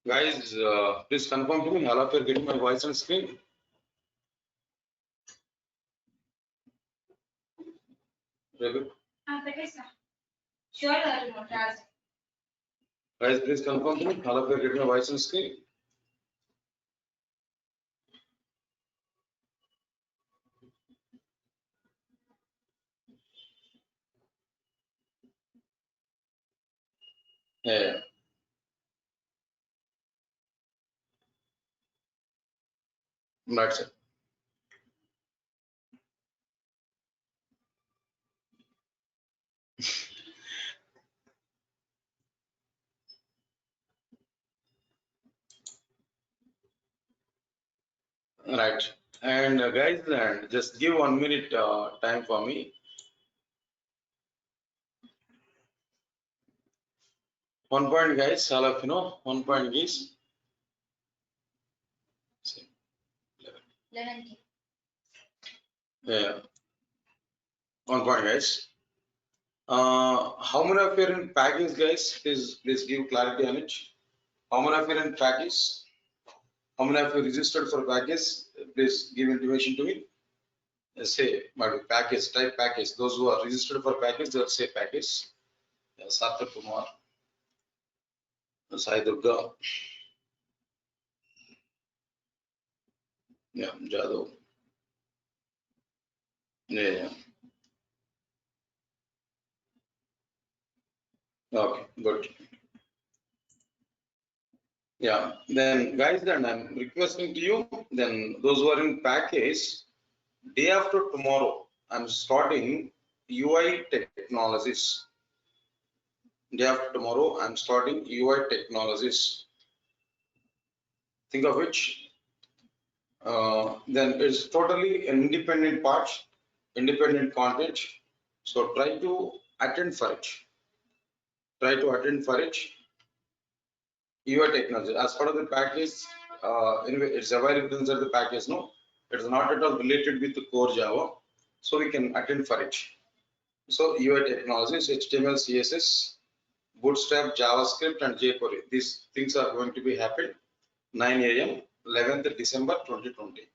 Guys, please confirm to me. All of you are getting my voice on screen. Sure. Guys, please confirm to me. All of you are getting my voice on screen. Yeah. That's it. Right. And guys, just give 1 minute time for me. 1 point, guys. All of you know, 1 point is 11. Yeah. 1 point, guys. How many of you are in package, guys? Please give clarity on it. How many of you are in package? How many of you registered for package? Please give information to me. Say package, type package. Those who are registered for package, they'll say package. Sarthak Kumar, Sai Durga, yeah, Jadov. Yeah. Okay, good. Yeah, then guys, then I'm requesting to you, then those who are in package, day after tomorrow, I'm starting UI technologies. Day after tomorrow, I'm starting UI technologies. Think of which, then it's totally an independent part, independent content. So try to attend for it. Try to attend for it. UI technology as part of the package. Anyway, it's available inside the package. No, it's not at all related with the core Java, so we can attend for it. So UI technologies, HTML, CSS, Bootstrap, JavaScript, and jQuery. These things are going to be happening 9 a.m. 11th December 2020.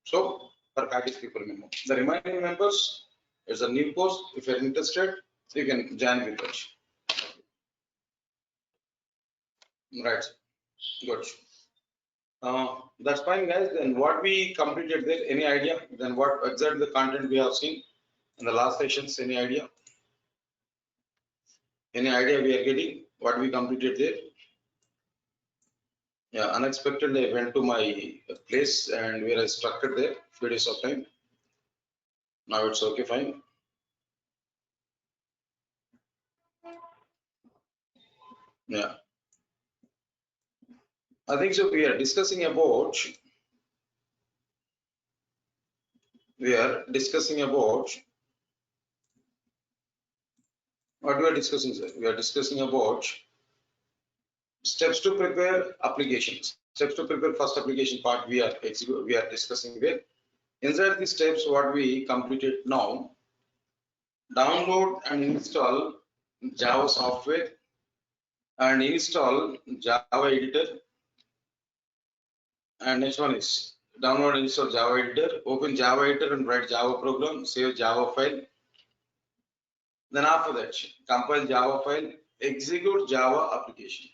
So for package people minimum. The remaining members, it's a new course. If you're interested, so you can join with us. Right. Good. That's fine, guys. Then what we completed there, any idea? Then what exactly the content we have seen in the last sessions? Any idea? Any idea we are getting? What we completed there? Yeah, unexpectedly I went to my place and where I structured there, few days of time. Now it's okay, fine. Yeah. I think so. We are discussing about what we are discussing, sir. We are discussing about steps to prepare applications. Steps to prepare first application part we are discussing there. Inside the steps, what we completed now, download and install Java software and install Java editor. And next one is download and install Java editor, open Java editor and write Java program, save Java file. Then after that, compile Java file, execute Java application.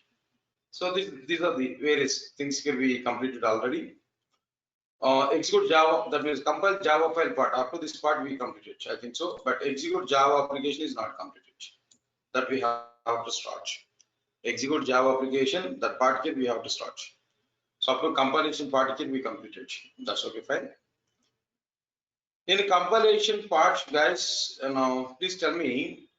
So these are the various things can be completed already. Execute Java, that means compile Java file part. Up to this part we completed, I think so. But execute Java application is not completed. That we have to start. Execute Java application, that part we have to start. So up to compilation part we completed. That's okay, fine. In the compilation part, guys, now please tell me,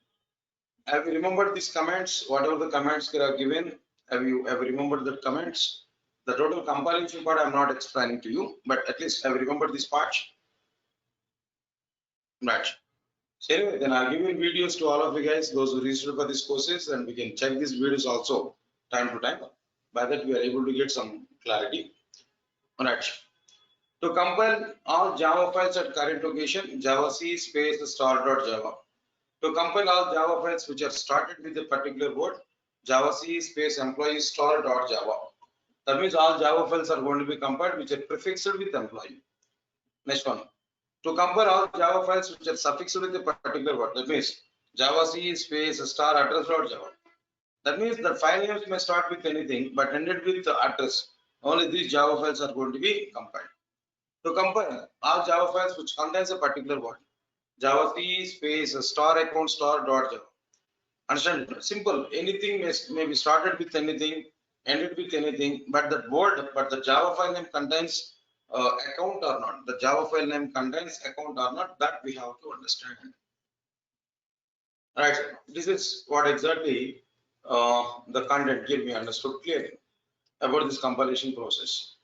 have you remembered these comments? Whatever the comments are given, have you ever remembered the comments? The total compilation part I'm not explaining to you, but at least have you remembered this part? Right. So anyway, then I'll give you videos to all of you guys, those who registered for these courses, and we can check these videos also time to time. By that, we are able to get some clarity. All right. To compile all Java files at current location, Java C space star.java. To compile all Java files which are started with a particular word, Java C space employee star dot Java. That means all Java files are going to be compiled which are prefixed with employee. Next one. To compare all Java files which are suffixed with a particular word. That means Java C space star address dot Java. That means the file names may start with anything but ended with the address. Only these Java files are going to be compiled. To compare all Java files which contains a particular word. Java C space star account star dot Java. Understand? Simple. Anything may be started with anything, ended with anything, but the word, but the Java file name contains account or not. The Java file name contains account or not. That we have to understand. Right. This is what exactly the content here we understood clearly about this compilation process.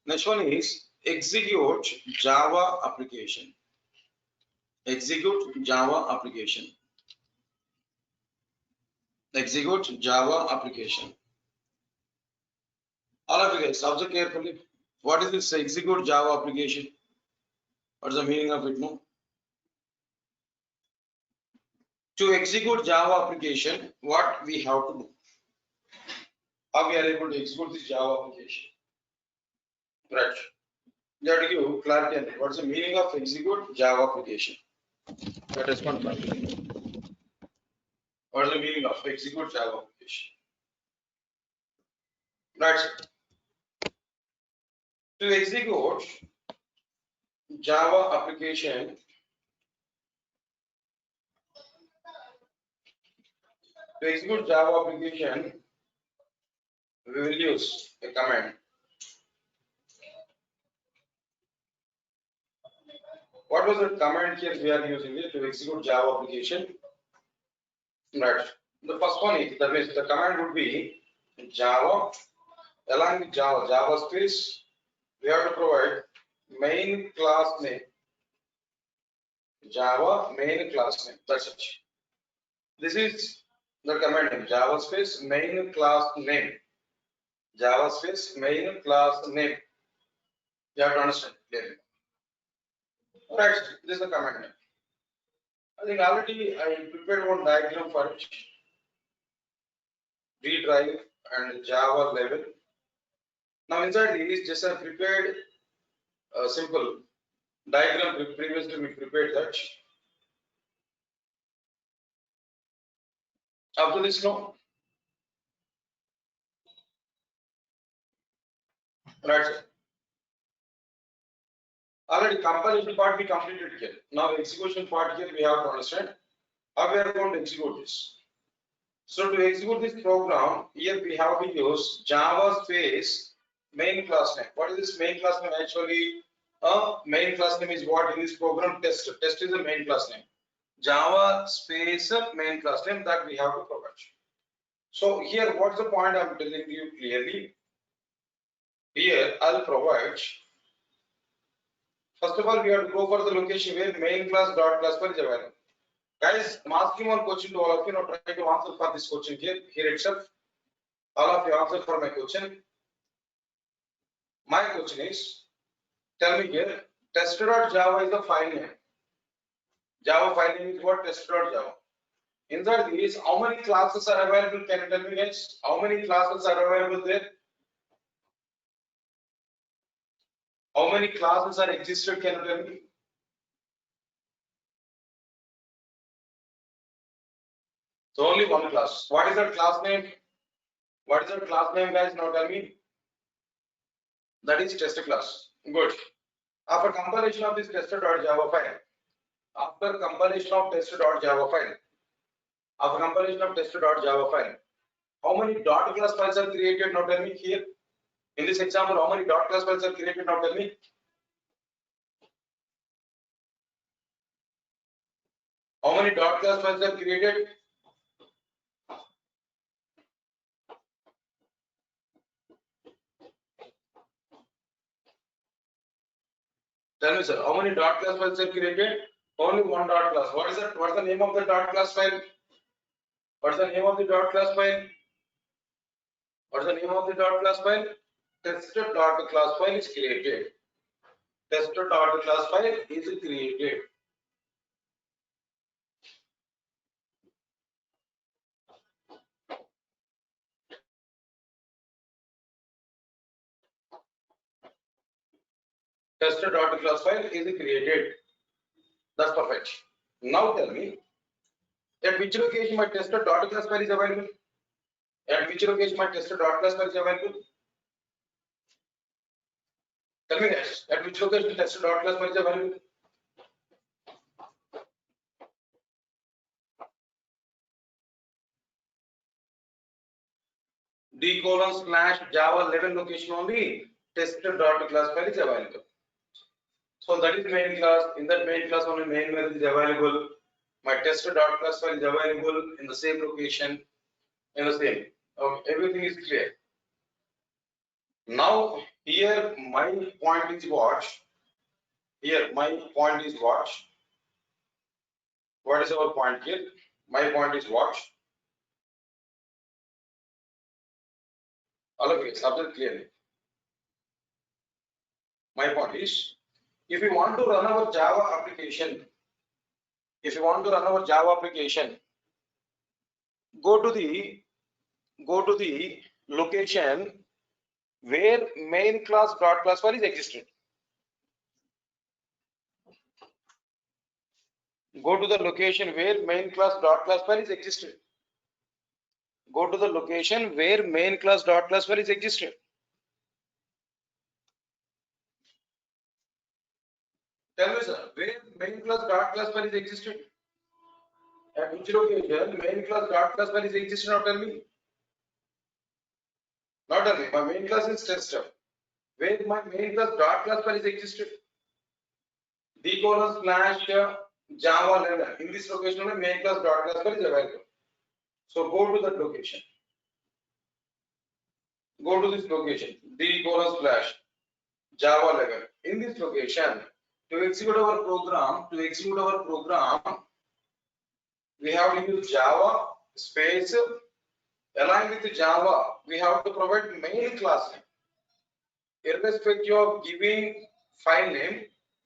Next one is execute Java application. Execute Java application. Execute Java application. All of you guys, observe carefully. What is this execute Java application? What is the meaning of it? No. To execute Java application, what we have to do? How we are able to execute this Java application? Right. You have to give clarity. What is the meaning of execute Java application? That is one part. What is the meaning of execute Java application? Right. To execute Java application, we will use a command. What was the command here we are using it to execute Java application? Right. The first one is, that means the command would be Java, along with Java space, we have to provide main class name. Java main class name. That's it. This is the command name. Java space main class name. Java space main class name. You have to understand clearly. Right. This is the command name. I think already I prepared one diagram for it. D drive and Java level. Now inside this, just I prepared a simple diagram. Previously we prepared that. Up to this now. Right. Already compilation part we completed here. Now execution part here we have to understand how we are going to execute this. So to execute this program, here we have to use Java space main class name. What is this main class name actually? Main class name is what in this program? Test. Test is the main class name. Java space main class name that we have to provide. So here what's the point I'm telling you clearly? Here I'll provide. First of all, we have to go for the location where main class dot class file is available. Guys, I'm asking one question to all of you. Now try to answer for this question here itself. All of you answer for my question. My question is, tell me here, tester.java is the file name. Java file name is what? Tester.java. Inside these, how many classes are available? Can you tell me guys? How many classes are available there? How many classes are existed? Can you tell me? So only one class. What is that class name? What is that class name, guys? Now tell me. That is test class. Good. After compilation of this tester.java file, after compilation of tester.java file, how many dot class files are created? Now tell me here. In this example, how many dot class files are created? Now tell me. How many dot class files are created? Tell me, sir. How many dot class files are created? Only one dot class. What is that? What's the name of the dot class file? What's the name of the dot class file? What's the name of the dot class file? Tester.class file is created. Tester.class file is created. tester.class file is created. That's perfect. Now tell me, at which location my tester.class file is available? At which location my tester.class file is available? Tell me guys, at which location tester.class file is available? d:/Java 11 location only tester.class file is available. So that is main class. In that main class only main method is available. My tester.class file is available in the same location, in the same. Okay, everything is clear. Now here my point is what? Here my point is what? What is our point here? My point is what? All of you subject clearly. My point is, if you want to run our Java application, go to the location where main class dot class file is existed. Go to the location where main class dot class file is existed. Go to the location where main class dot class file is existed. Tell me, sir, where main class dot class file is existed? At which location main class dot class file is existed? Now tell me. Not tell me. My main class is tester. Where my main class dot class file is existed? d:/Java 11. In this location, only main class dot class file is available. So go to that location. Go to this location. d:/Java 11. In this location, to execute our program, we have to use Java space. Along with Java, we have to provide main class name. Irrespective of giving file name,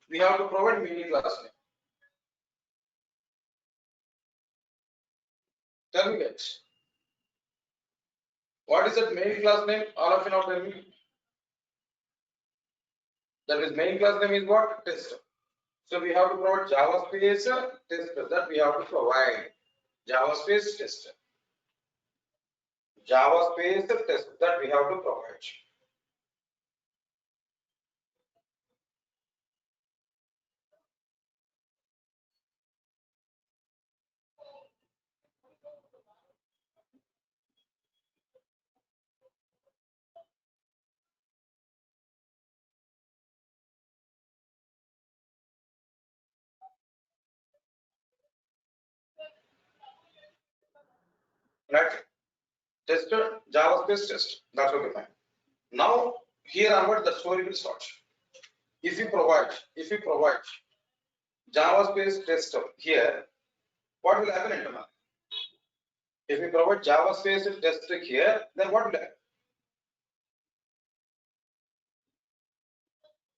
we have to provide main class name. Tell me guys, what is that main class name? All of you now tell me. That is main class name is what? Tester. So we have to provide Java space tester. That we have to provide Java space tester. Java space tester that we have to provide. Right? Tester, Java space test. That's okay, fine. Now here onward the story will start. If you provide Java space tester here, what will happen internally? If we provide Java space tester here, then what will happen?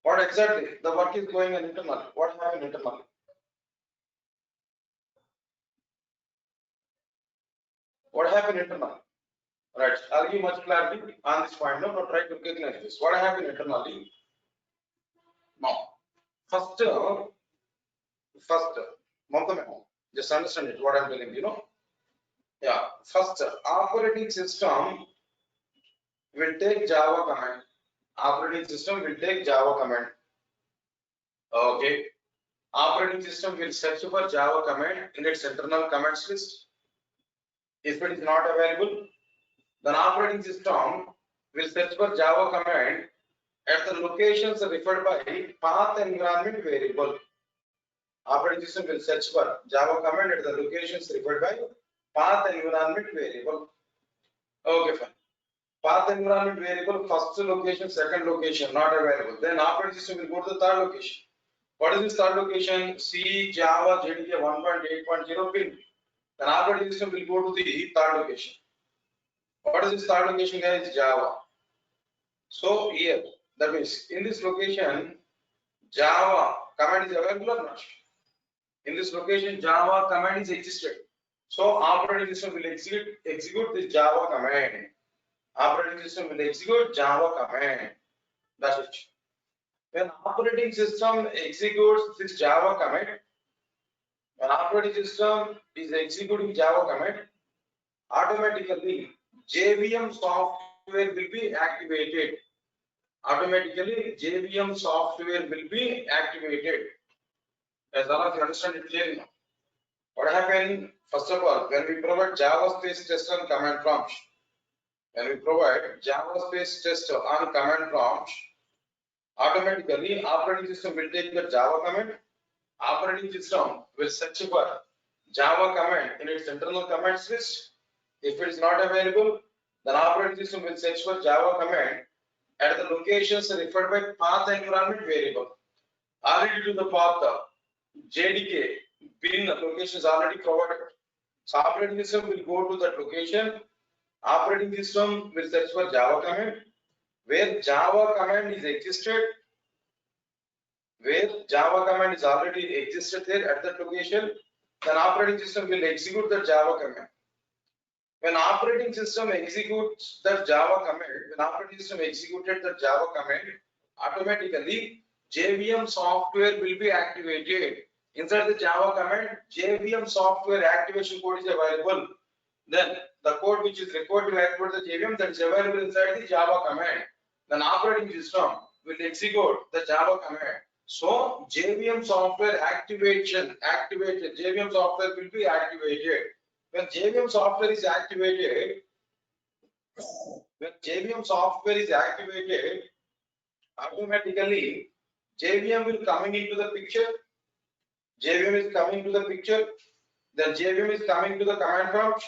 What exactly the work is going on internally? What happened internally? What happened internally? Right. I'll give much clarity on this point. No, try to recognize this. What happened internally? Now, first, just understand it. What I'm telling you, know. Yeah. First, operating system will take Java command. Operating system will take Java command. Okay. Operating system will search for Java command in its internal commands list. If it is not available, then operating system will search for Java command at the locations referred by path environment variable. Operating system will search for Java command at the locations referred by path environment variable. Okay, fine. Path environment variable, first location, second location, not available. Then operating system will go to the third location. What is this third location? C Java JDK 1.8.0 pin. Then operating system will go to the third location. What is this third location, guys? Java. So here, that means in this location, Java command is available or not? In this location, Java command is existed. So operating system will execute this Java command. Operating system will execute Java command. That's it. When operating system executes this Java commit, when operating system is executing Java commit, automatically JVM software will be activated. Automatically JVM software will be activated. As all of you understand it clearly now. What happened? First of all, when we provide Java space test on command prompt, when we provide Java space test on command prompt, automatically operating system will take the Java command. Operating system will search for Java command in its internal commands list. If it is not available, then operating system will search for Java command at the locations referred by path environment variable. Already to the path JDK bin location is already provided. So operating system will go to that location. Operating system will search for Java command where Java command is existed, where Java command is already existed there at that location. Then operating system will execute the Java command. When operating system executes the Java command, when operating system executed the Java command, automatically JVM software will be activated. Inside the Java command, JVM software activation code is available. Then the code which is required to activate the JVM that is available inside the Java command. Then operating system will execute the Java command. So JVM software activation activated. JVM software will be activated. When JVM software is activated, automatically JVM will coming into the picture. JVM is coming to the picture. Then JVM is coming to the command prompt,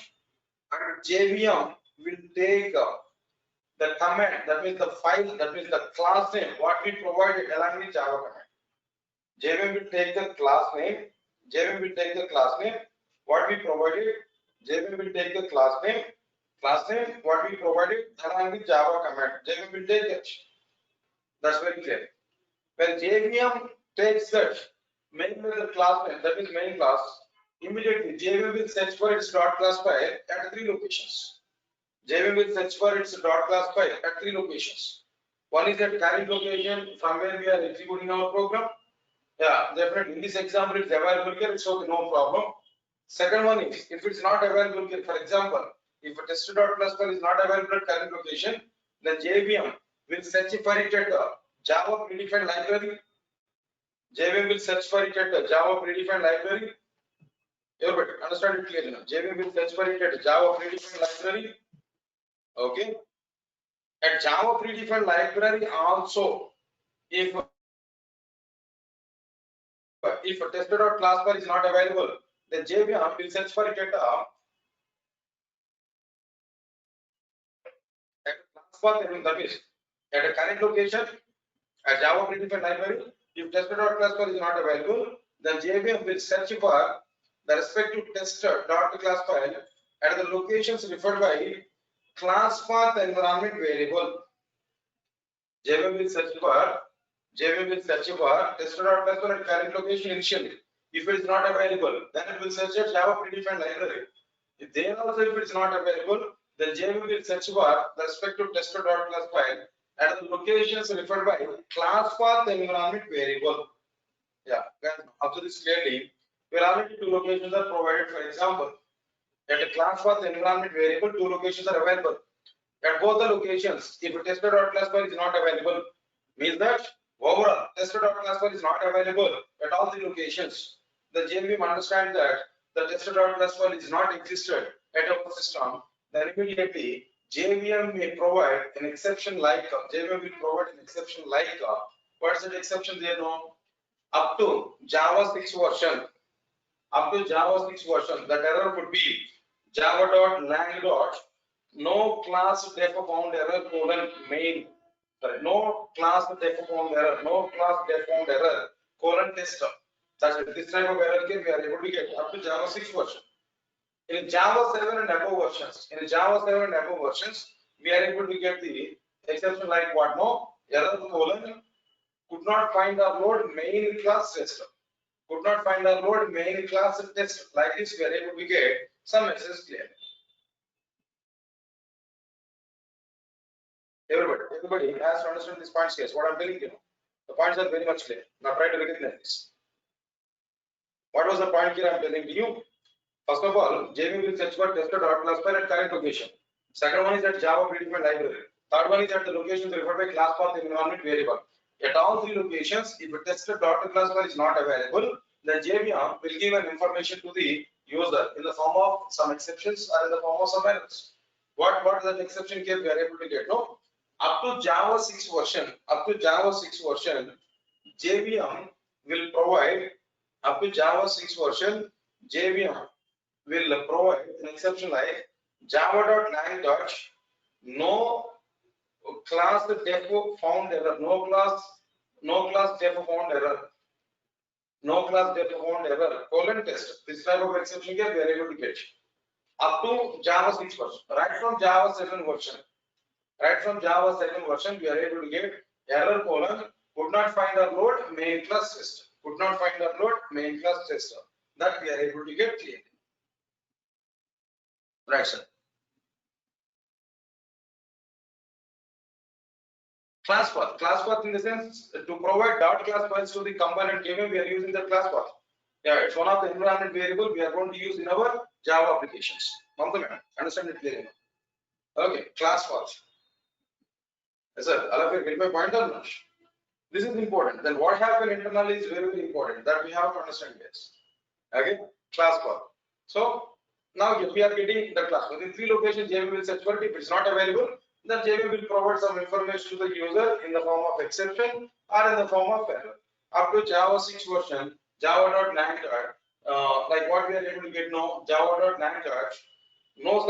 and JVM will take the command, that means the file, that means the class name, what we provided along with Java command. JVM will take the class name. JVM will take the class name, what we provided. JVM will take the class name, what we provided along with Java command. JVM will take it. That's very clear. When JVM takes that main method class name, that is main class, immediately JVM will search for its dot class file at 3 locations. JVM will search for its dot class file at 3 locations. One is at current location from where we are executing our program. Yeah, definitely. In this example, it's available here. It's okay, no problem. Second one is if it's not available here, for example, if a test.class file is not available at current location, then JVM will search for it at Java predefined library. JVM will search for it at Java predefined library. Everybody understand it clearly now. JVM will search for it at Java predefined library. Okay. At Java predefined library also, if a test.class file is not available, then JVM will search for it at class path, that is at a current location at Java predefined library. If test.class file is not available, then JVM will search for the respective test.class file at the locations referred by class path environment variable. JVM will search for test.class file at current location initially. If it is not available, then it will search at Java predefined library. If it is not available, then JVM will search for the respective test.class file at the locations referred by class path environment variable. Yeah, guys, observe this clearly. We are already 2 locations are provided. For example, at a class path environment variable, 2 locations are available. At both the locations, if a tester.class file is not available, means that overall tester.class file is not available at all the locations. The JVM understand that the tester.class file is not existed at our system. Then immediately JVM may provide an exception like what is that exception there now? Up to Java 6 version. That error could be java.lang. No class def found error colon main. Sorry, no class def found error colon test. That's it. This type of error we are able to get up to Java 6 version. In Java 7 and above versions, we are able to get the exception like what? No error colon could not find or load main class test. Like this, we are able to get some messages clear. Everybody has to understand this points case. What I'm telling you. The points are very much clear. Now try to recognize this. What was the point here I am telling to you? First of all, JVM will search for tested dot class file at current location. Second one is at Java predefined library. Third one is at the locations referred by class path environment variable. At all three locations, if a tested dot class file is not available, then JVM will give an information to the user in the form of some exceptions or in the form of some errors. What is that exception case we are able to get? No, up to Java 6 version, JVM will provide up to Java 6 version, JVM will provide an exception like java.lang. No class def found error. No class def found error. No class def found error. Colon test. This type of exception here we are able to get up to Java 6 version. Right from Java 7 version. We are able to get error colon could not find or load main class test. Could not find or load main class tester. That we are able to get clearly. Right, sir. Class path in the sense to provide dot class files to the component JVM, we are using the class path. Yeah, it's one of the environment variable we are going to use in our Java applications. Understand it clearly now. Okay, class path. Yes, sir. All of you get my point or not? This is important. Then what happened internally is very, very important that we have to understand this. Okay, class path. So now we are getting the class. Within three locations, JVM will search for it. If it's not available, then JVM will provide some information to the user in the form of exception or in the form of error. Up to Java 6 version, java.lang, like what we are able to get now, java.lang, no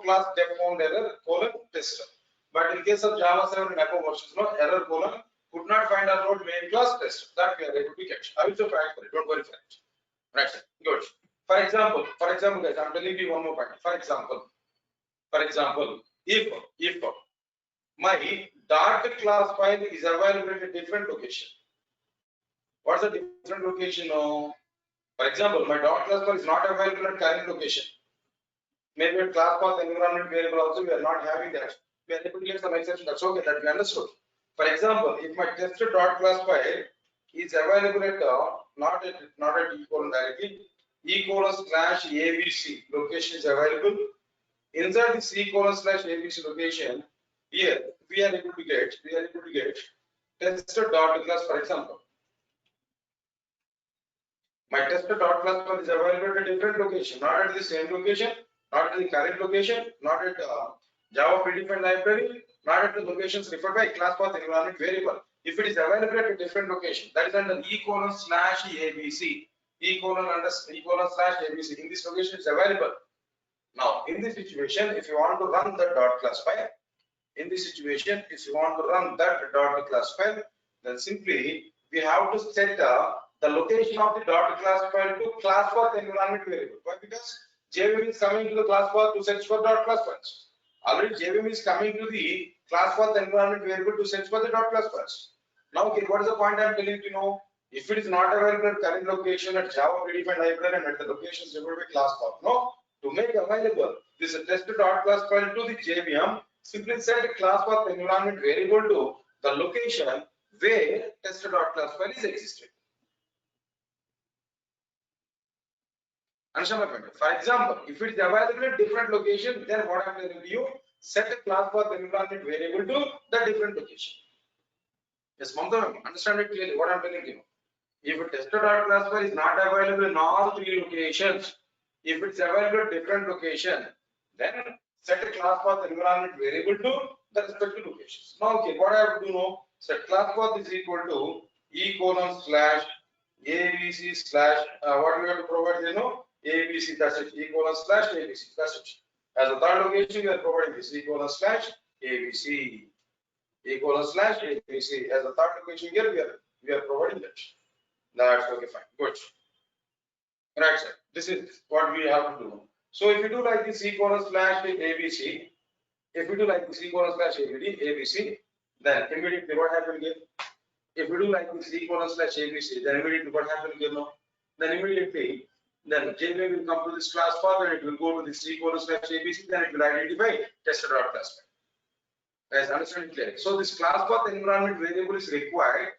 class def found error colon tester. But in case of Java 7 and above versions, no error colon could not find or load main class tester. That we are able to get. I will show fact for it. Don't worry for it. Right, sir. Good. For example, guys, I'm telling you one more point. For example, if my dart class file is available at a different location, what's the different location now? For example, my dart class file is not available at current location. Maybe at class path environment variable also we are not having that. We are able to get some exception. That's okay. That we understood. For example, if my tested dot class file is available at not at e colon directly, e colon slash abc location is available. Inside this e colon slash abc location, here we are able to get tested dot class. For example, my tested dot class file is available at a different location, not at the same location, not at the current location, not at Java predefined library, not at the locations referred by class path environment variable. If it is available at a different location, that is under e colon slash abc, e colon slash abc. In this location is available. Now, in this situation, if you want to run the dot class file, then simply we have to set the location of the dot class file to class path environment variable. Why? Because JVM is coming to the class path to search for dot class files. Already JVM is coming to the class path environment variable to search for the dot class files. Now, okay, what is the point I am telling you now? If it is not available at current location at Java predefined library and at the locations referred by class path, no. To make available this tested dot class file to the JVM, simply set a class path environment variable to the location where tested dot class file is existing. Understand my point? For example, if it is available at different location, then what I am telling you, set a class path environment variable to the different location. Yes, Mamta, understand it clearly what I am telling you. If a tested dot class file is not available in all three locations, if it's available at different location, then set a class path environment variable to the respective locations. Now, okay, what I have to do now? Set class path is equal to e colon slash abc slash what we have to provide there, no? ABC, that's it, e colon slash abc, that's it. As a third location, we are providing this e colon slash abc, e colon slash abc. As a third location here, we are providing that. That's okay, fine, good. Right, sir. This is what we have to do. So if you do like this e colon slash abc, then immediately what happens here? If we do like this e colon slash abc, then immediately what happens here now? Then immediately, then JVM will come to this class path and it will go to this e colon slash abc, then it will identify tested dot class file. Guys, understand it clearly. So this class path environment variable is required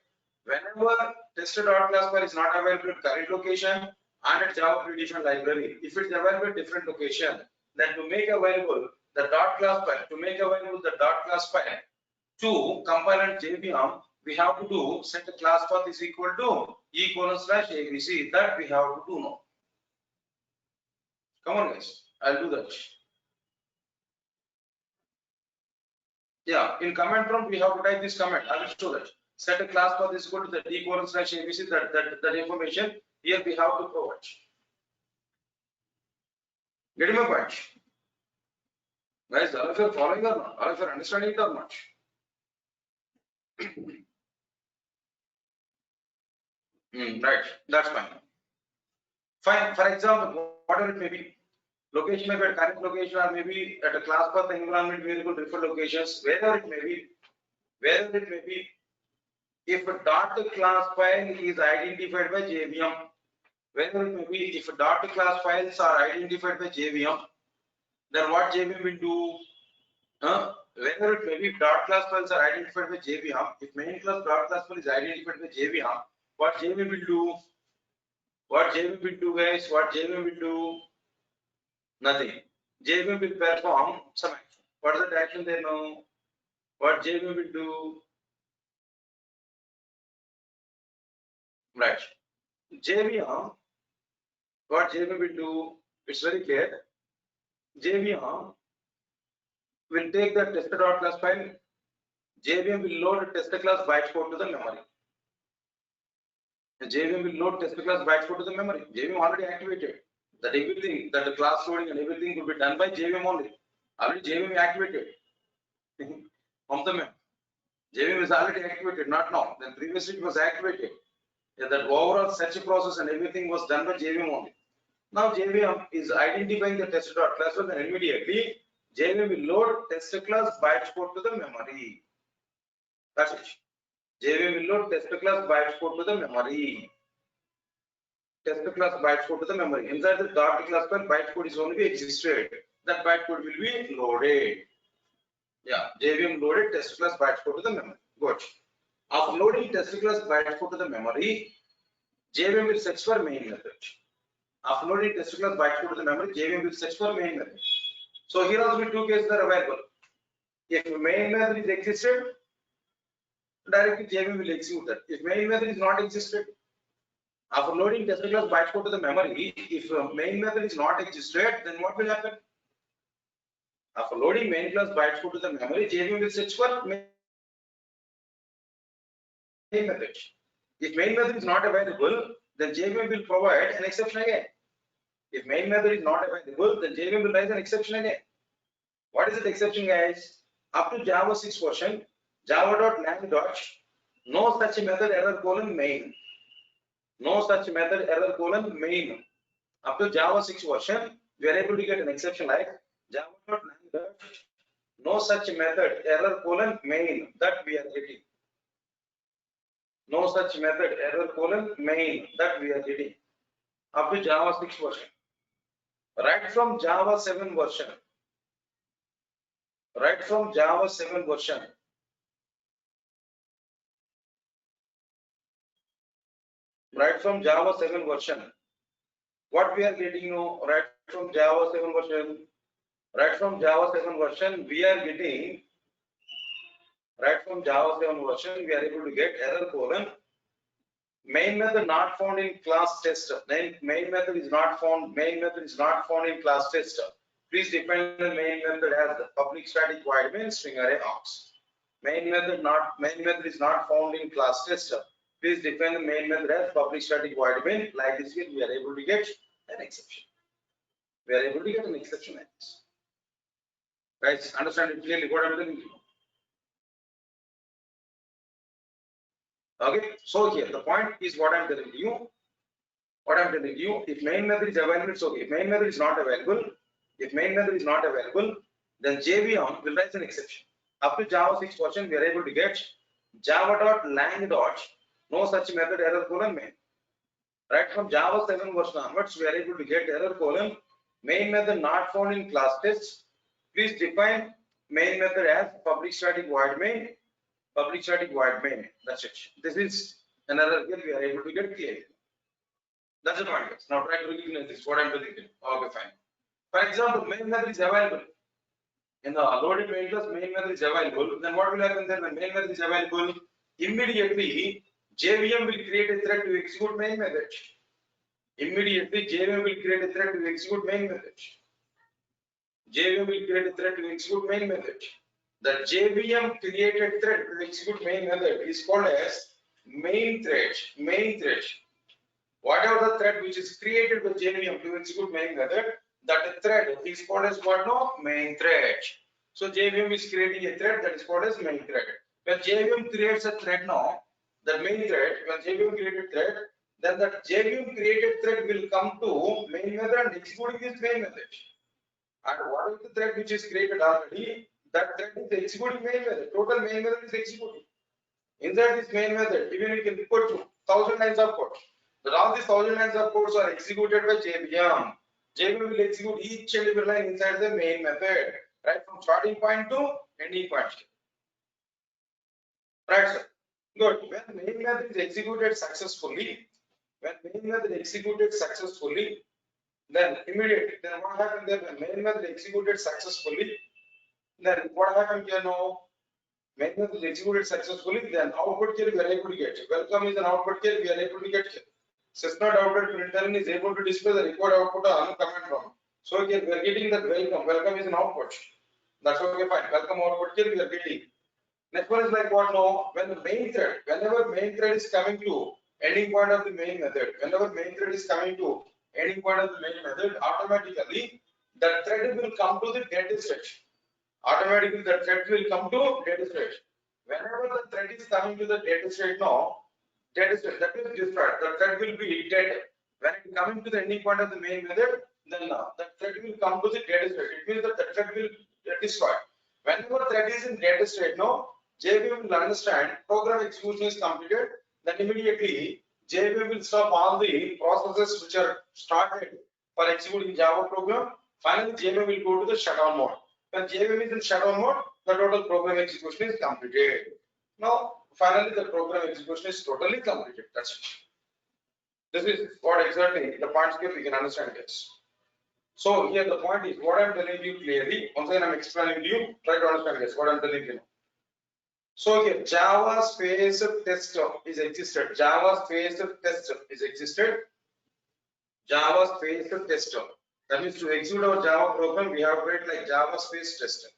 whenever tester.class file is not available at current location and at Java predefined library. If it's available at different location, then to make available the .class file, to compile and JVM, we have to do set the class path is equal to e:/abc. That we have to do now. Come on, guys, I'll do that. Yeah, in command prompt we have to type this command. I will show that. Set a class path is equal to the d:/abc. That information here we have to provide. Getting my point? Guys, all of you are following or not? All of you are understanding it or not? Right, that's fine. Fine. For example, whatever it may be, location may be at current location or maybe at a class path environment variable different locations, wherever it may be, if a dot class file is identified by JVM, wherever it may be, if a dot class files are identified by JVM, then what JVM will do? Wherever it may be, dot class files are identified by JVM. If main class dot class file is identified by JVM, what JVM will do? What JVM will do, guys? What JVM will do? Nothing. JVM will perform some action. What is that action they know? What JVM will do? Right. JVM, what JVM will do? It's very clear. JVM will take the tester.class file. JVM will load tester class bytes code to the memory. The JVM will load tester class bytes code to the memory. JVM already activated. That everything, that the class loading and everything will be done by JVM only. Already JVM activated. From the memory. JVM is already activated, not now. Then previously it was activated. Yeah, that overall search process and everything was done by JVM only. Now JVM is identifying the tester.class file, then immediately JVM will load tester class bytes code to the memory. That's it. JVM will load tester class bytes code to the memory. Tester class bytes code to the memory. Inside the dot class file, byte code is only existed. That byte code will be loaded. Yeah, JVM loaded tester class bytes code to the memory. Good. After loading tester class bytes code to the memory, JVM will search for main method. After loading tester class bytes code to the memory, JVM will search for main method. So here also two cases are available. If main method is existed, directly JVM will execute that. If main method is not existed, after loading tester class bytes code to the memory, if main method is not existed, then what will happen? After loading main class bytes code to the memory, JVM will search for main method. If main method is not available, then JVM will provide an exception again. If main method is not available, then JVM will raise an exception again. What is that exception, guys? Up to Java 6 version, java.lang. No such method error colon main. No such method error colon main. Up to Java 6 version, we are able to get an exception like java.lang. No such method error colon main. That we are getting. No such method error colon main. That we are getting. Up to Java 6 version. Right from Java 7 version. Right from Java 7 version. Right from Java 7 version. What we are getting now, right from Java 7 version. Right from Java 7 version, we are getting. Right from Java 7 version, we are able to get error colon. Main method not found in class tester. Main method is not found. Main method is not found in class tester. Please define the main method as the public static void main string array args. Main method is not found in class tester. Please define the main method as public static void main. Like this, we are able to get an exception. We are able to get an exception like this. Guys, understand it clearly what I'm telling you. Okay, so here the point is what I'm telling you. What I'm telling you, if main method is available, it's okay. If main method is not available, then JVM will raise an exception. Up to Java 6 version, we are able to get java.lang. No such method error colon main. Right from Java 7 version onwards, we are able to get error colon main method not found in class test. Please define main method as public static void main, public static void main. That's it. This is an error here we are able to get clear. That's the point, guys. Now try to recognize this. What I'm doing. Okay, fine. For example, main method is available. In the loaded main class, main method is available. Then what will happen then when main method is available? Immediately, JVM will create a thread to execute main method. Immediately, JVM will create a thread to execute main method. JVM will create a thread to execute main method. The JVM created thread to execute main method is called as main thread. Main thread. Whatever the thread which is created by JVM to execute main method, that thread is called as what now? Main thread. So JVM is creating a thread that is called as main thread. When JVM creates a thread now, the main thread, when JVM created thread, then that JVM created thread will come to main method and executing this main method. And what is the thread which is created already? That thread is executing main method. Total main method is executing. Inside this main method, even you can put 1000 lines of code. But all these 1000 lines of codes are executed by JVM. JVM will execute each and every line inside the main method, right from starting point to ending point. Right, sir. Good. When main method is executed successfully, then immediately, then what happened there? When main method executed successfully, then what happened here now? Main method is executed successfully, then output here we are able to get. Welcome is an output here we are able to get here. System.out.println is able to display the required output on command prompt. So here we are getting that welcome. Welcome is an output. That's okay, fine. Welcome output here we are getting. Next one is like what now? When the main thread, whenever main thread is coming to ending point of the main method, automatically that thread will come to the data state. Automatically the thread will come to data state. Whenever the thread is coming to the data state now, data state that is destroyed. The thread will be dead. When it coming to the ending point of the main method, then that thread will come to the data state. It means that the thread will destroy. Whenever thread is in data state now, JVM will understand program execution is completed. Then immediately JVM will stop all the processes which are started for executing Java program. Finally, JVM will go to the shutdown mode. When JVM is in shutdown mode, the total program execution is completed. Now, finally, the program execution is totally completed. That's it. This is what exactly the points here we can understand this. So here the point is what I'm telling you clearly. Once again, I'm explaining to you. Try to understand this. What I'm telling you. So here Java space tester is existed. Java space tester is existed. Java space tester. That means to execute our Java program, we have to write like Java space tester.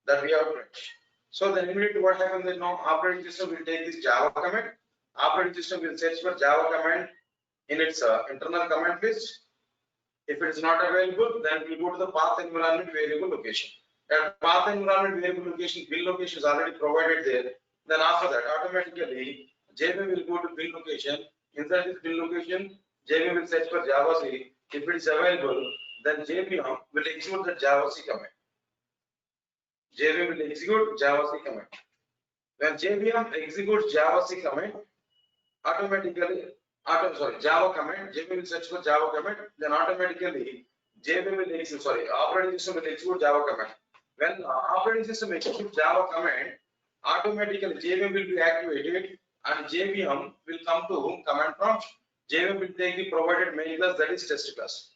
That we have to write. So then immediately what happens is now operating system will take this Java command. Operating system will search for Java command in its internal command list. If it is not available, then we go to the path environment variable location. At path environment variable location, build location is already provided there. Then after that, automatically JVM will go to build location. Inside this build location, JVM will search for Java C. If it is available, then JVM will execute the Java C command. JVM will execute Java C command. When JVM executes Java C command, Java command, JVM will search for Java command, then automatically JVM will execute, operating system will execute Java command. When operating system executes Java command, automatically JVM will be activated and JVM will come to command prompt. JVM will take the provided main class, that is test class.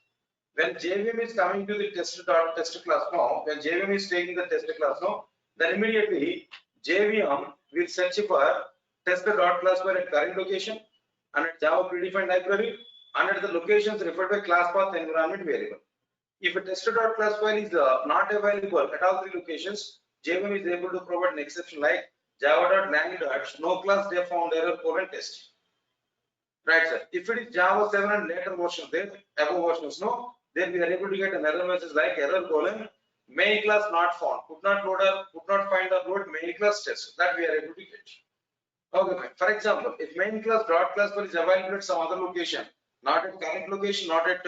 When JVM is coming to the test class now, when JVM is taking the test class now, then immediately JVM will search for tester.class for a current location and at Java predefined library and at the locations referred by class path environment variable. If a tester.class file is not available at all three locations, JVM is able to provide an exception like java.lang.no class def found error :test. Right, sir. If it is Java 7 and later versions there, above versions no, then we are able to get an error message like error : main class not found, could not find or load main class test. That we are able to get. Okay, fine. For example, if main class dot class file is available at some other location, not at current location, not at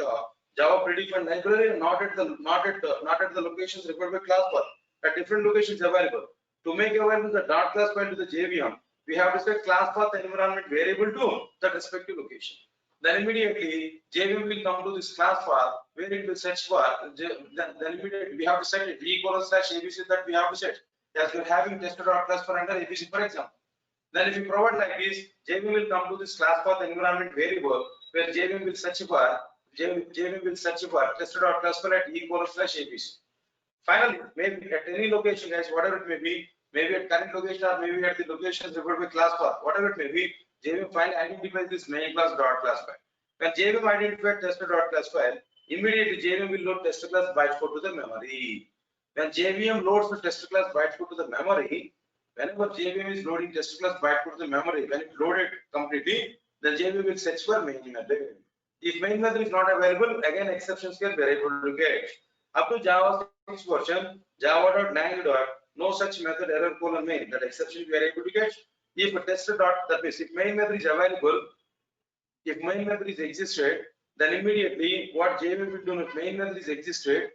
Java predefined library, not at the locations required by class path, at different locations available. To make available the dot class file to the JVM, we have to set class path environment variable to the respective location. Then immediately JVM will come to this class path where it will search for, then immediately we have to set it, e:/abc that we have to set. As we're having tester.class for under abc, for example. Then if you provide like this, JVM will come to this class path environment variable where JVM will search for tester.class for at e:/abc. Finally, maybe at any location, guys, whatever it may be, maybe at current location or maybe at the locations referred by class path, whatever it may be, JVM finally identifies this main class dot class file. When JVM identifies tester dot class file, immediately JVM will load tester class bytecode to the memory. When JVM loads the tester class bytecode to the memory, whenever JVM is loading tester class bytecode to the memory, when it loaded completely, then JVM will search for main method. If main method is not available, again exceptions can be able to get. Up to Java 6 version, java.lang. No such method error colon main. That exception we are able to get. If a tester dot, that means if main method is available, if main method is existed, then immediately what JVM will do if main method is existed,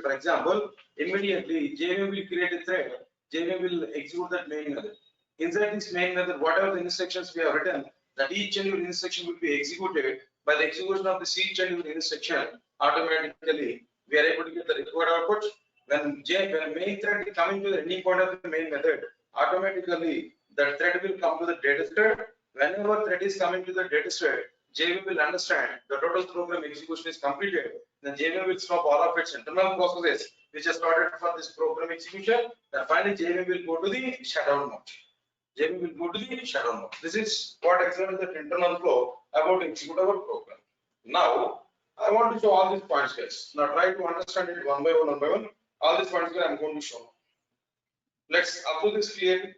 for example, immediately JVM will create a thread. JVM will execute that main method. Inside this main method, whatever the instructions we have written, that each and every instruction will be executed. By the execution of this each and every instruction, automatically we are able to get the required output. When main thread is coming to the ending point of the main method, automatically the thread will come to the data thread. Whenever thread is coming to the data thread, JVM will understand the total program execution is completed. Then JVM will stop all of its internal processes which are started for this program execution. Then finally JVM will go to the shutdown mode. This is what explains the internal flow about execute our program. Now I want to show all these points, guys. Now try to understand it one by one. All these points I'm going to show. Let's observe this clearly.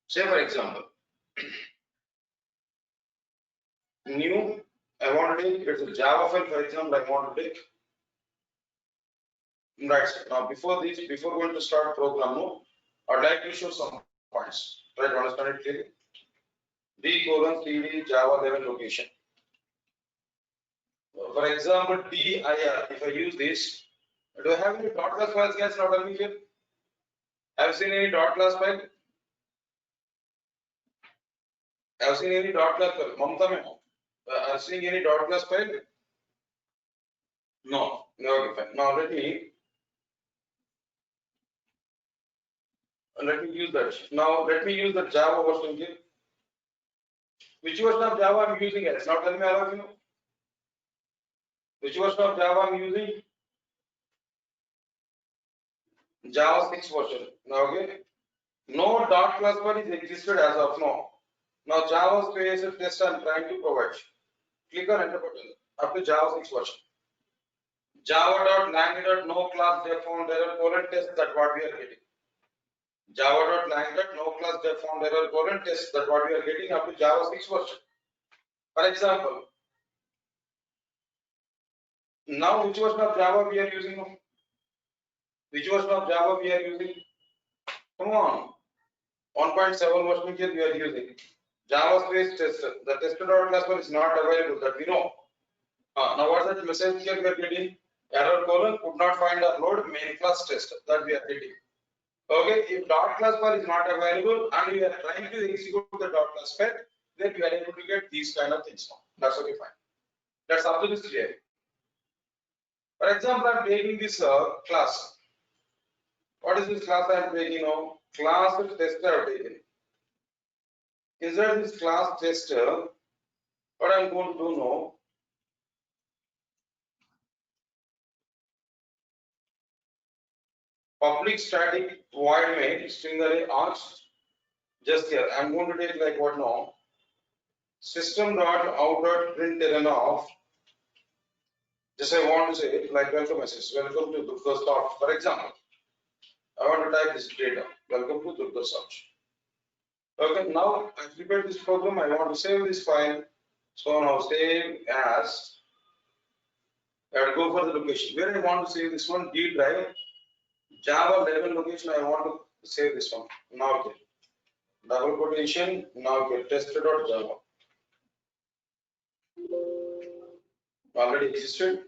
Say for example, new, I want to take, it's a Java file, for example, I want to take. Right, now before going to start program, I'd like to show some points. Try to understand it clearly. D:/cd Java 11 location. For example, dir, if I use this, do I have any dot class files, guys? Not only here. Have you seen any dot class file? Have you seen any dot class file? Mamta mein are you seeing any dot class file? No. Okay, fine. Now let me use that. Now let me use the Java version here. Which version of Java I'm using? It's not telling me all of you. Which version of Java I'm using? Java 6 version. Now, okay. No dot class file is existed as of now. Now Java space test I'm trying to provide. Click on enter button. Up to Java 6 version. Java.lang.no class def found error colon test, that what we are getting. Java.lang.no class def found error colon test, that what we are getting up to Java 6 version. For example, now which version of Java we are using? Come on. 1.7 version here we are using. Java space tester. The tester.class one is not available, that we know. Now what's that message here we are getting? Error colon could not find or load main class tester, that we are getting. Okay, if dot class file is not available and we are trying to execute the dot class file, then we are able to get these kind of things now. That's okay, fine. That's up to this clear. For example, I'm taking this class. What is this class I'm taking now? Class tester I'm taking. Inside this class tester, what I'm going to do now? Public static void main string array args. Just here, I'm going to take like what now? System.out.println of. Just I want to say like welcome message. Welcome to Durga's Thought. For example, I want to type this data. Welcome to Durga's Thought. Okay, now I prepared this program. I want to save this file. So now save as. I will go for the location. Where I want to save this one, D drive, Java 11 location. I want to save this one. Now okay. Double quotation. Now okay. Tester.java. Already existed.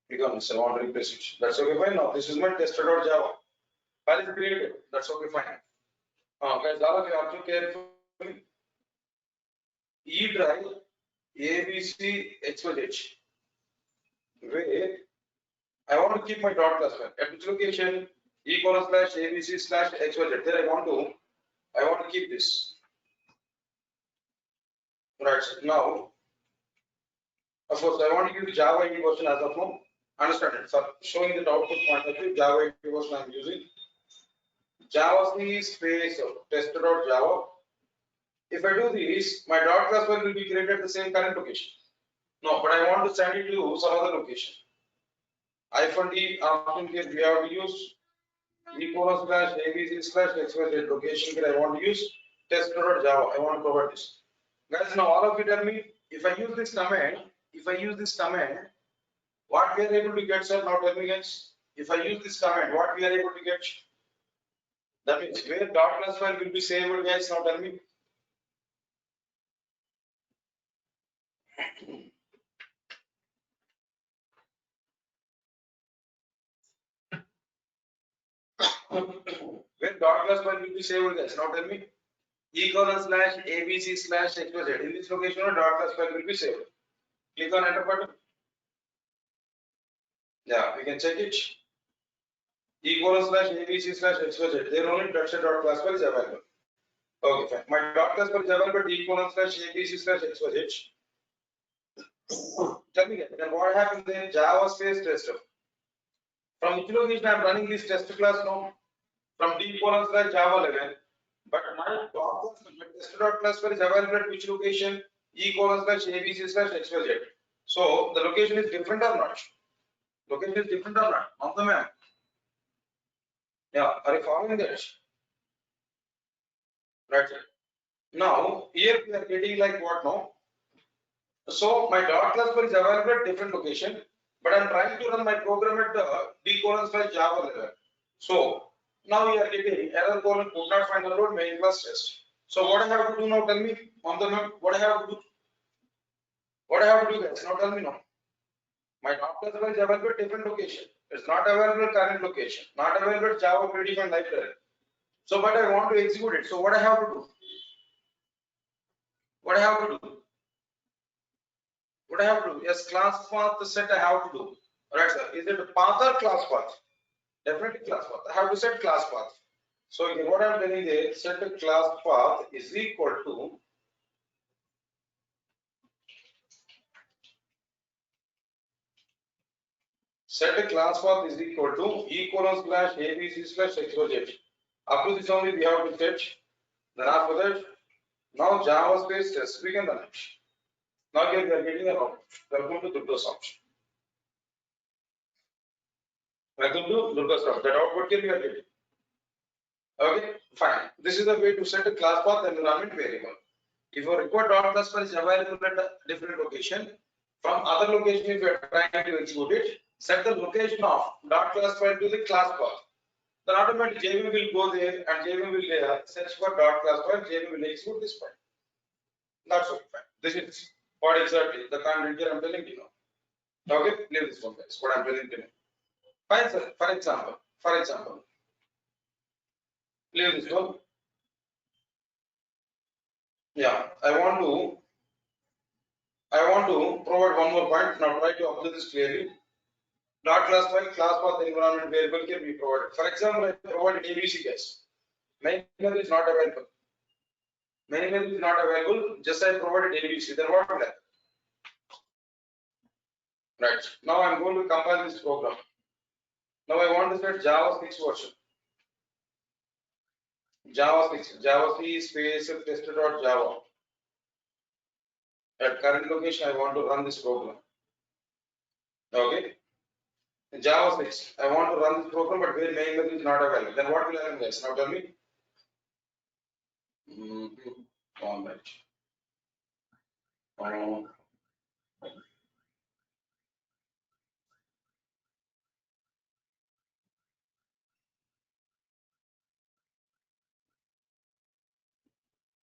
Click on this. I want to replace it. That's okay, fine. Now this is my tester.java. File is created. That's okay, fine. Guys, all of you observe carefully. E drive ABC XYZ, where I want to keep my dot class file. At which location? E colon slash ABC slash XYZ. There I want to keep this. Right. Now, of course, I want to use Java 8 version as of now. Understand it. So showing the output point of view, Java 8 version I'm using. Java space test.java. If I do this, my dot class file will be created at the same current location. No, but I want to send it to some other location. -D option here we have to use E colon slash ABC slash XYZ location here I want to use test.java. I want to provide this. Guys, now all of you tell me if I use this command, what we are able to get, sir? Now tell me guys, if I use this command, what we are able to get? That means where dot class file will be saved, guys. Now tell me. Where dot class file will be saved, guys. Now tell me. E colon slash ABC slash XYZ. In this location, dot class file will be saved. Click on enter button. Yeah, we can check it. E colon slash ABC slash XYZ. There only dot class file is available. Okay, fine. My dot class file is available, but E colon slash ABC slash XYZ. Tell me again, then what happens in Java space tester? From which location I am running this test class now? From D colon slash Java 11. But my dot class, my test class file is available at which location? E colon slash ABC slash XYZ. So the location is different or not? Location is different or not? On the map. Yeah, are you following that? Right. Now, here we are getting like what now? So my dot class file is available at different location, but I'm trying to run my program at D colon slash Java 11. So now we are getting error colon could not find the load main class test. So what I have to do now? Tell me on the map. What I have to do? What I have to do, guys? Now tell me now. My dot class file is available at different location. It's not available at current location. Not available at Java predefined library. So but I want to execute it. So what I have to do? What I have to do? What I have to do? Yes, class path set I have to do. Alright, sir. Is it a path or class path? Definitely class path. I have to set class path. So what I'm telling is set a class path is equal to E colon slash ABC slash XYZ. Up to this only we have to set. Then after that, now Java space test we can run it. Now here we are getting a output. Welcome to Durga's option. Welcome to Durga's option. That output here we are getting. Okay, fine. This is the way to set a class path environment variable. If your required dot class file is available at a different location, from other location if you are trying to execute it, set the location of dot class file to the class path. Then automatically JVM will go there and JVM will search for dot class file, JVM will execute this file. That's okay, fine. This is what exactly the content here I'm telling you now. Okay, leave this one guys, what I'm telling you now. Fine, sir. For example, leave this one. Yeah, I want to provide one more point. Now try to observe this clearly. Dot class file, class path environment variable can be provided. For example, I provided ABC guys. Main method is not available. Main method is not available. Just I provided ABC. Then what will happen? Right. Now I'm going to compile this program. Now I want to set Java 6 version. Java C space tester.java. At current location, I want to run this program. Okay. Java 6. I want to run this program, but where main method is not available. Then what will happen, guys? Now tell me. All right.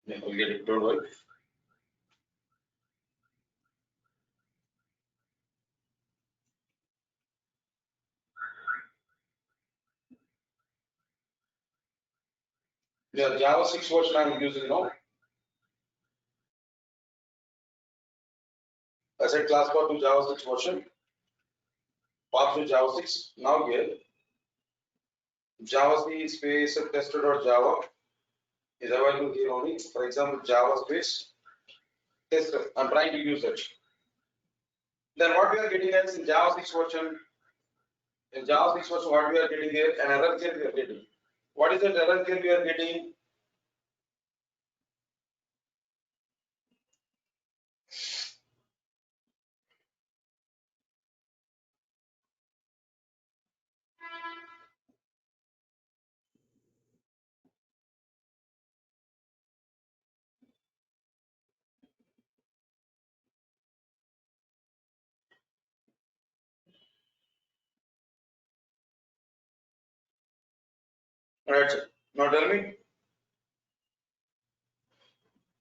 Yeah, we'll get it. Don't worry. Yeah, Java 6 version I'm using now. I said class path to Java 6 version, path to Java 6. Now here, Java C space tester.java is available here only. For example, Java space tester. I'm trying to use that. Then what we are getting is in Java 6 version. In Java 6 version, what we are getting here, an error code we are getting. What is that error code we are getting? Right. Now tell me,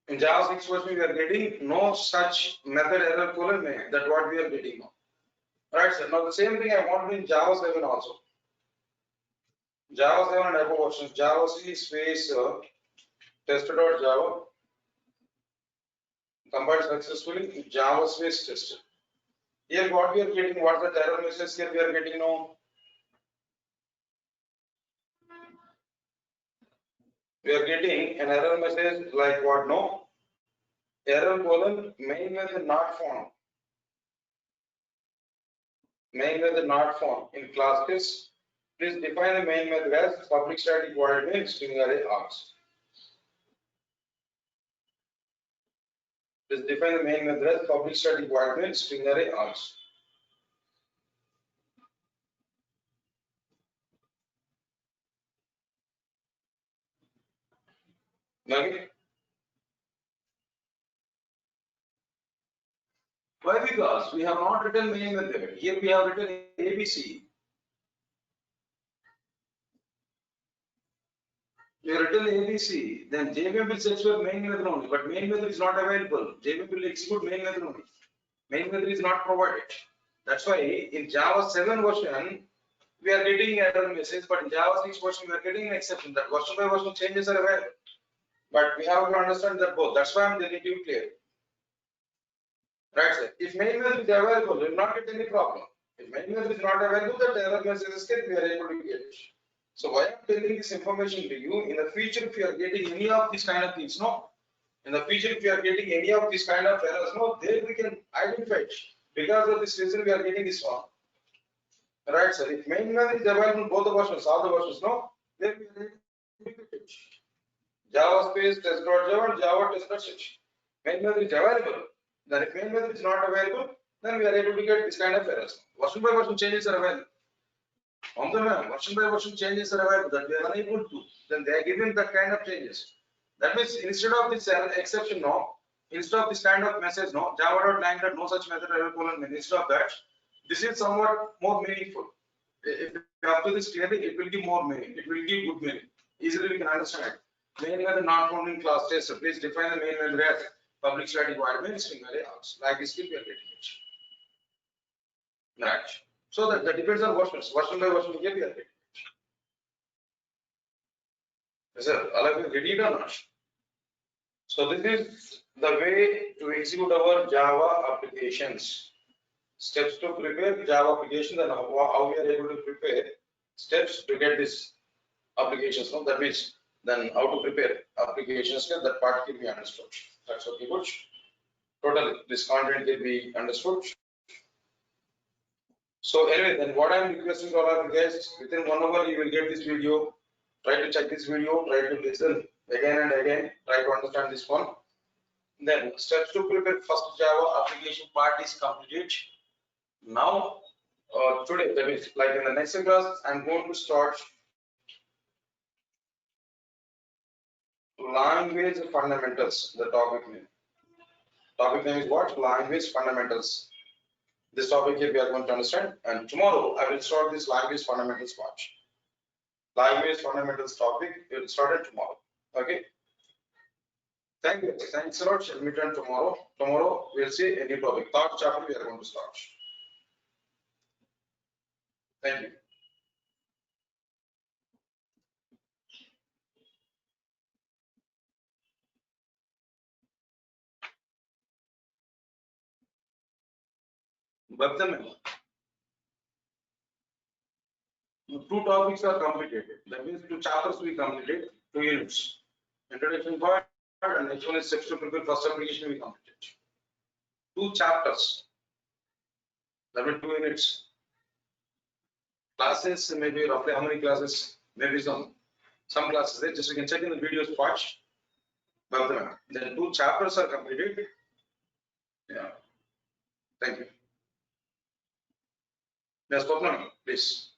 in Java 6 version, we are getting no such method error colon name. That what we are getting now. Right, sir. Now the same thing I want in Java 7 also. Java 7 and above versions. Java C space tester.java compiled successfully. Java space tester. Here what we are getting, what the error message here we are getting now. We are getting an error message like what? No. Error colon main method not found. Main method not found. In class case, please define the main method as public static void main string array args. Please define the main method as public static void main string array args. Okay. Why? Because we have not written main method. Here we have written ABC. We have written ABC. Then JVM will search for main method only, but main method is not available. JVM will execute main method only. Main method is not provided. That's why in Java 7 version we are getting error message, but in Java 6 version we are getting an exception that version by version changes are available. But we have to understand that both. That's why I'm making it clear. Right, sir. If main method is available, we will not get any problem. If main method is not available, the error message is we are able to get. So why I'm telling this information to you, in the future if you are getting any of these kind of things, no, in the future if you are getting any of these kind of errors, no, then we can identify it. Because of this reason we are getting this one. Right, sir. If main method is available in both the versions, all the versions, no, then we are able to get it. Java space test.java and Java test.sh. Main method is available. Then if main method is not available, then we are able to get this kind of errors. Version by version changes are available. On the version by version changes are available that we are unable to. Then they are given that kind of changes. That means instead of this exception, no, instead of this kind of message, no, java.lang that no such method error colon main. Instead of that, this is somewhat more meaningful. If you have to this clearly, it will give more meaning. It will give good meaning. Easily we can understand it. Main method not found in class test. So please define the main method as public static void main string array args. Like this, we are getting it. Right. So that depends on versions. Version by version, we are getting it. Sir, all of you ready it or not? So this is the way to execute our Java applications. Steps to prepare Java application and how we are able to prepare steps to get this applications. No, that means then how to prepare applications. That part can be understood. That's okay, good. Totally, this content can be understood. So anyway, then what I'm requesting all of you guys, within 1 hour you will get this video. Try to check this video, try to listen again and again, try to understand this one. Then steps to prepare first Java application part is completed. Now today, that means like in the next class, I'm going to start language fundamentals. The topic name. Topic name is what? Language fundamentals. This topic here we are going to understand, and tomorrow I will start this language fundamentals part. Language fundamentals topic will start tomorrow. Okay. Thank you. Thanks a lot. Shall meet on tomorrow. Tomorrow we'll see a new topic. Third chapter we are going to start. Thank you. Web them. Two topics are completed. That means 2 chapters we completed, 2 units. Introduction part and next one is steps to prepare first application we completed. 2 chapters. That means 2 units. Classes maybe roughly how many classes? Maybe some classes there. Just you can check in the videos watch. Then 2 chapters are completed. Yeah. Thank you. Yes, Swapna, please.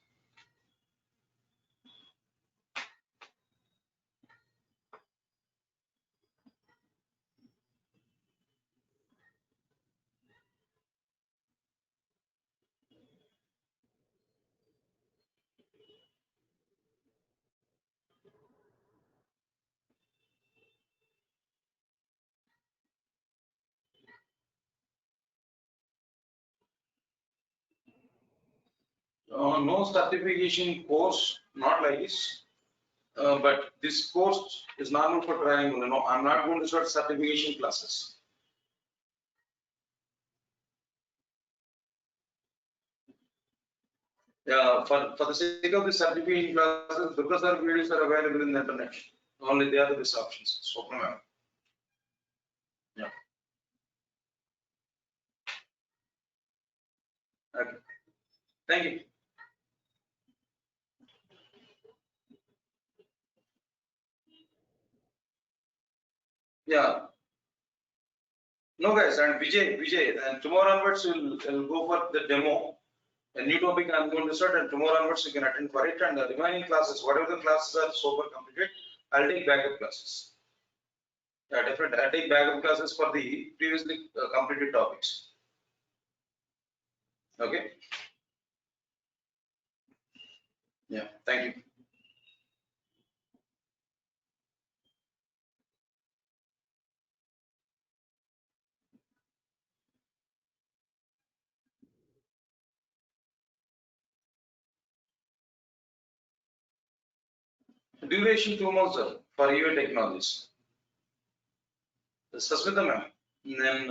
No certification course, not like this. But this course is normal for triangle. No, I'm not going to start certification classes. Yeah, for the sake of the certification classes, because our videos are available in the internet, only they are the best options. So, yeah. Okay. Thank you. Yeah. No, guys, and Vijay, and tomorrow onwards we'll go for the demo. A new topic I'm going to start, and tomorrow onwards you can attend for it. And the remaining classes, whatever the classes are so far completed, I'll take backup classes. Yeah, definitely. I'll take backup classes for the previously completed topics. Okay. Yeah. Thank you. Duration 2 months, sir, for UA technologies. Susmita ma'am, then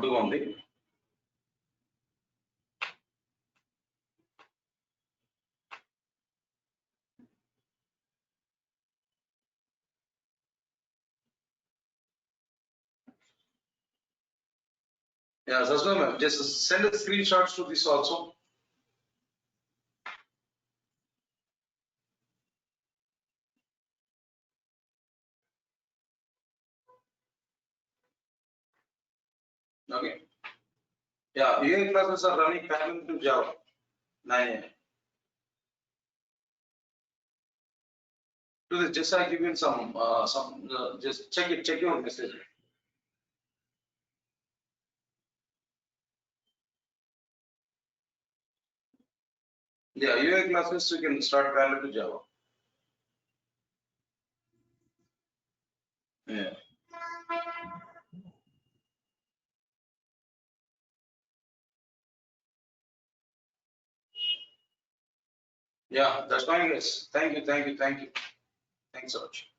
do only. Yeah, Susmita ma'am, just send the screenshots to this also. Okay. Yeah, UA classes are running parallel to Java 9 AM. Do this, just I give you some just check your message. Yeah, UA classes you can start parallel to Java. Yeah. Yeah, that's fine, guys. Thank you. Thanks so much.